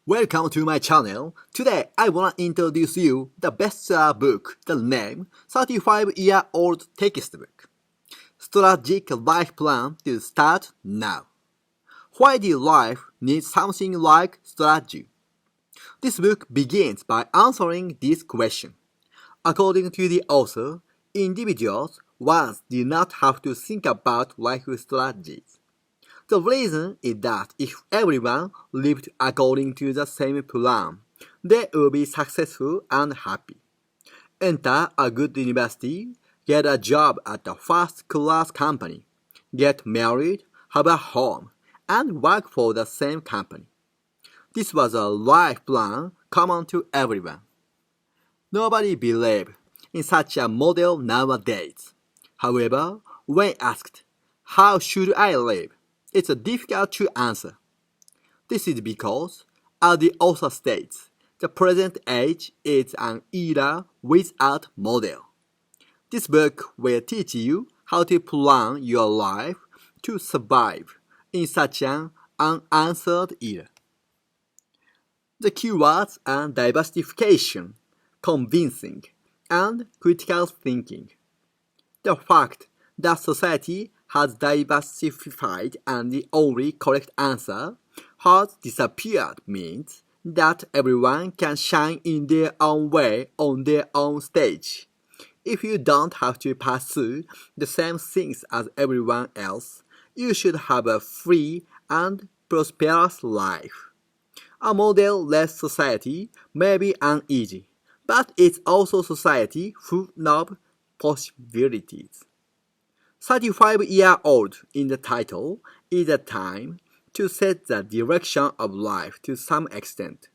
Welcome to my channel. Today I wanna introduce you the bestseller book, the name 35-year-old textbook. Strategic life plan to start now. Why do life need something like strategy? This book begins by answering this question. According to the author, individuals once did not have to think about life strategies. The reason is that if everyone lived according to the same plan, they would be successful and happy. Enter a good university, get a job at a first-class company, get married, have a home, and work for the same company. This was a life plan common to everyone. Nobody believes in such a model nowadays. However, when asked, how should I live? It's difficult to answer. This is because, as the author states, the present age is an era without model. This book will teach you how to plan your life to survive in such an unanswered era. The keywords are diversification, convincing, and critical thinking. The fact that society has diversified and the only correct answer has disappeared means that everyone can shine in their own way on their own stage. If you don't have to pursue the same things as everyone else, you should have a free and prosperous life. A model-less society may be uneasy, but it's also a society full of possibilities. 35-year-old in the title is a time to set the direction of life to some extent.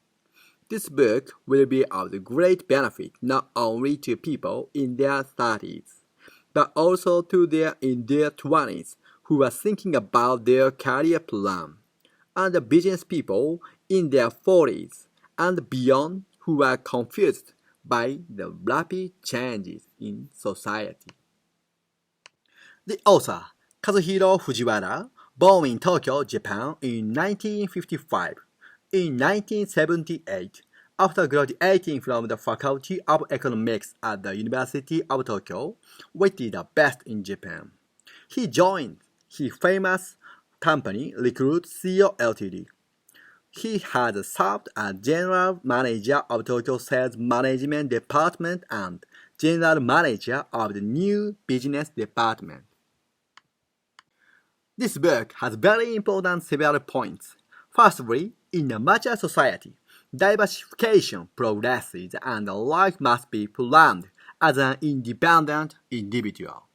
This book will be of great benefit not only to people in their 30s, but also to those in their 20s who are thinking about their career plan, and the business people in their 40s and beyond who are confused by the rapid changes in society. The author, Kazuhiro Fujiwara, born in Tokyo, Japan in 1955. In 1978, after graduating from the Faculty of Economics at the University of Tokyo, which is the best in Japan, he joined his famous company Recruit Co., Ltd. He has served as General Manager of Tokyo Sales Management Department and General Manager of the New Business Department. This book has very important several points. Firstly, in a mature society, diversification progresses and life must be planned as an independent individual.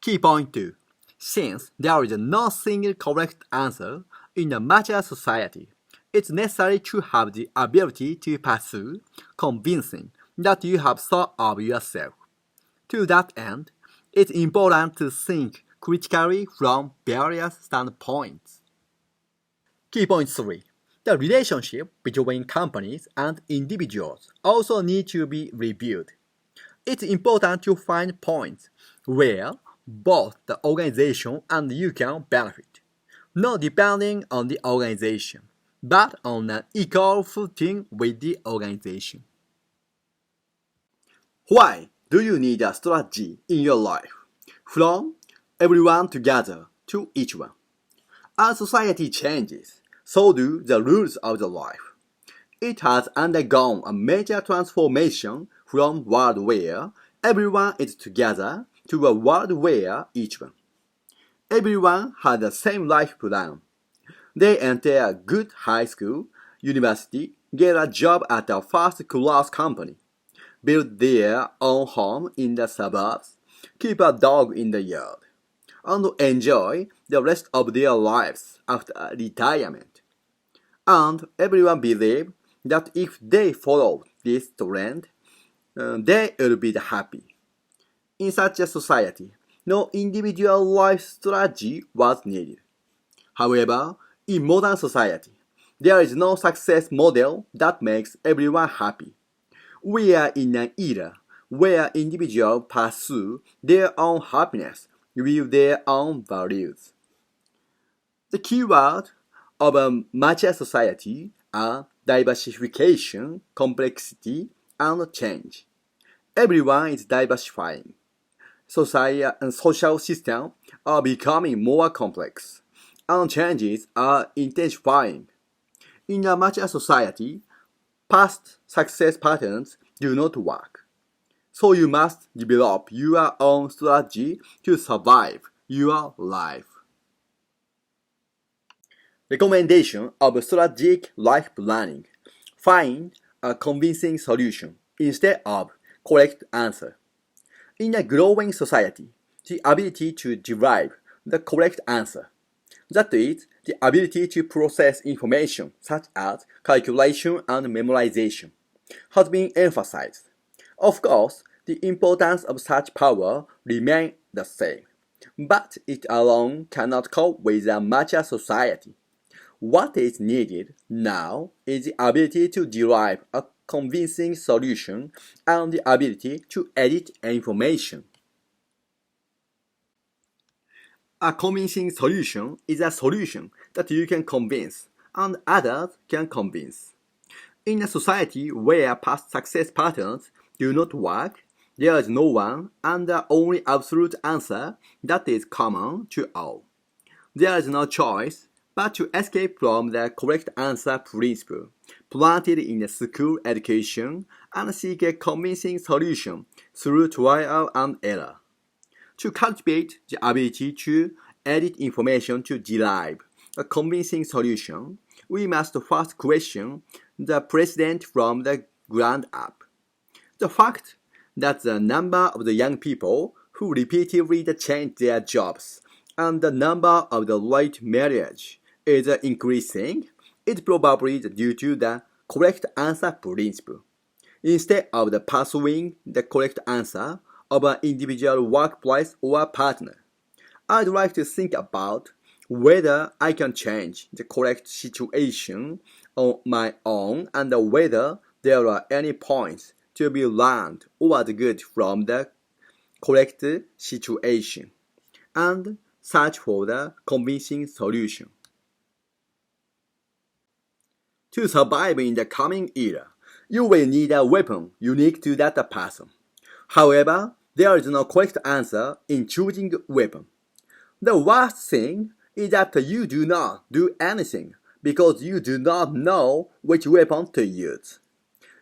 Key point 2. Since there is no single correct answer in a mature society, it's necessary to have the ability to pursue convincing that you have thought of yourself. To that end, it's important to think critically from various standpoints. Key point 3. The relationship between companies and individuals also need to be reviewed. It's important to find points where both the organization and you can benefit, not depending on the organization, but on an equal footing with the organization. Why do you need a strategy in your life? From everyone together to each one. As society changes, so do the rules of the life. It has undergone a major transformation from a world where everyone is together to a world where each one. Everyone has the same life plan. They enter a good high school, university, get a job at a first-class company, build their own home in the suburbs, keep a dog in the yard, and enjoy the rest of their lives after retirement. And everyone believes that if they follow this trend, they will be happy. In such a society, no individual life strategy was needed. However, in modern society, there is no success model that makes everyone happy. We are in an era where individuals pursue their own happiness with their own values. The keyword of a mature society are diversification, complexity, and change. Everyone is diversifying. Society and social systems are becoming more complex, and changes are intensifying. In a mature society, past success patterns do not work. So you must develop your own strategy to survive your life. Recommendation of strategic life planning. Find a convincing solution instead of correct answer. In a growing society, the ability to derive the correct answer, that is, the ability to process information such as calculation and memorization, has been emphasized. Of course, the importance of such power remains the same, but it alone cannot cope with a mature society. What is needed now is the ability to derive a convincing solution and the ability to edit information. A convincing solution is a solution that you can convince and others can convince. In a society where past success patterns do not work, there is no one and the only absolute answer that is common to all. There is no choice but to escape from the correct answer principle planted in the school education and seek a convincing solution through trial and error. To cultivate the ability to edit information to derive a convincing solution, we must first question the precedent from the ground up. The fact that the number of the young people who repeatedly change their jobs and the number of the late marriage is increasing is probably due to the correct answer principle. Instead of pursuing the correct answer of an individual workplace or partner, I'd like to think about whether I can change the correct situation on my own and whether there are any points to be learned or good from the correct situation, and search for the convincing solution. To survive in the coming era, you will need a weapon unique to that person. However, there is no correct answer in choosing weapon. The worst thing is that you do not do anything because you do not know which weapon to use.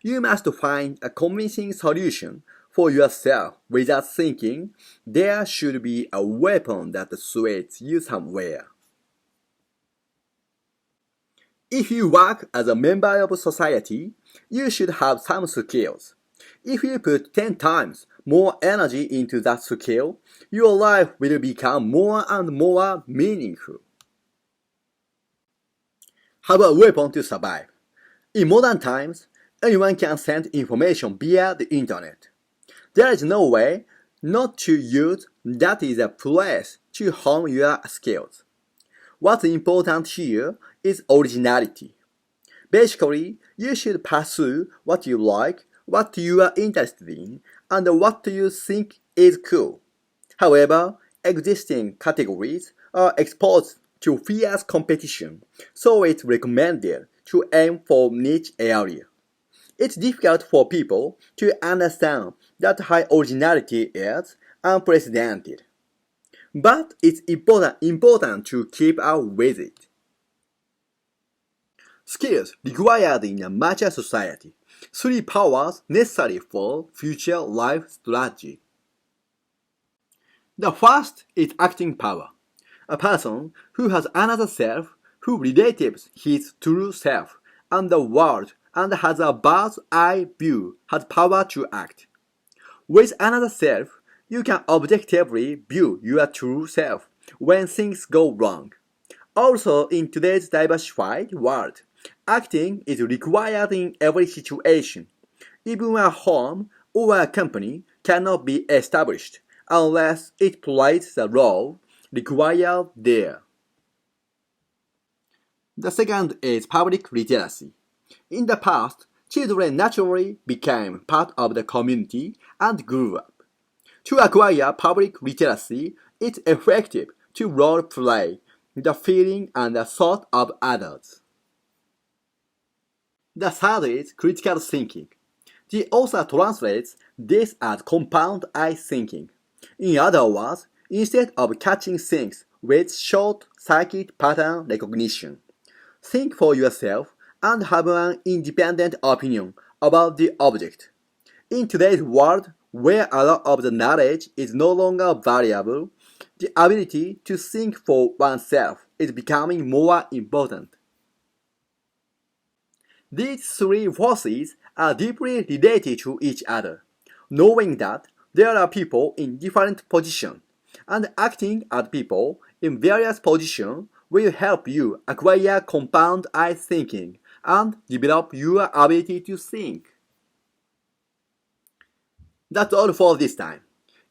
You must find a convincing solution for yourself without thinking there should be a weapon that suits you somewhere. If you work as a member of society, you should have some skills. If you put 10 times more energy into that skill, your life will become more and more meaningful. Have a weapon to survive. In modern times, anyone can send information via the internet. There is no way not to use that is a place to hone your skills. What's important here is originality. Basically, you should pursue what you like, what you are interested in, and what you think is cool. However, existing categories are exposed to fierce competition, so it's recommended to aim for niche area. It's difficult for people to understand that high originality is unprecedented. But it's important to keep up with it. Skills required in a mature society. 3 powers necessary for future life strategy. The first is acting power. A person who has another self, who relates his true self and the world and has a bird's eye view, has power to act. With another self, you can objectively view your true self when things go wrong. Also, in today's diversified world, acting is required in every situation. Even a home or a company cannot be established unless it plays the role required there. The second is public literacy. In the past, children naturally became part of the community and grew up. To acquire public literacy, it's effective to role play the feeling and the thought of others. The third is critical thinking. The author translates this as compound eye thinking. In other words, instead of catching things with short-circuit pattern recognition, think for yourself and have an independent opinion about the object. In today's world, where a lot of the knowledge is no longer valuable, the ability to think for oneself is becoming more important. These three forces are deeply related to each other, knowing that there are people in different positions, and acting as people in various positions will help you acquire compound eye thinking and develop your ability to think. That's all for this time.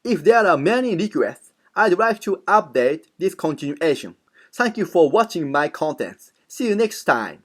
If there are many requests, I'd like to update this continuation. Thank you for watching my contents. See you next time.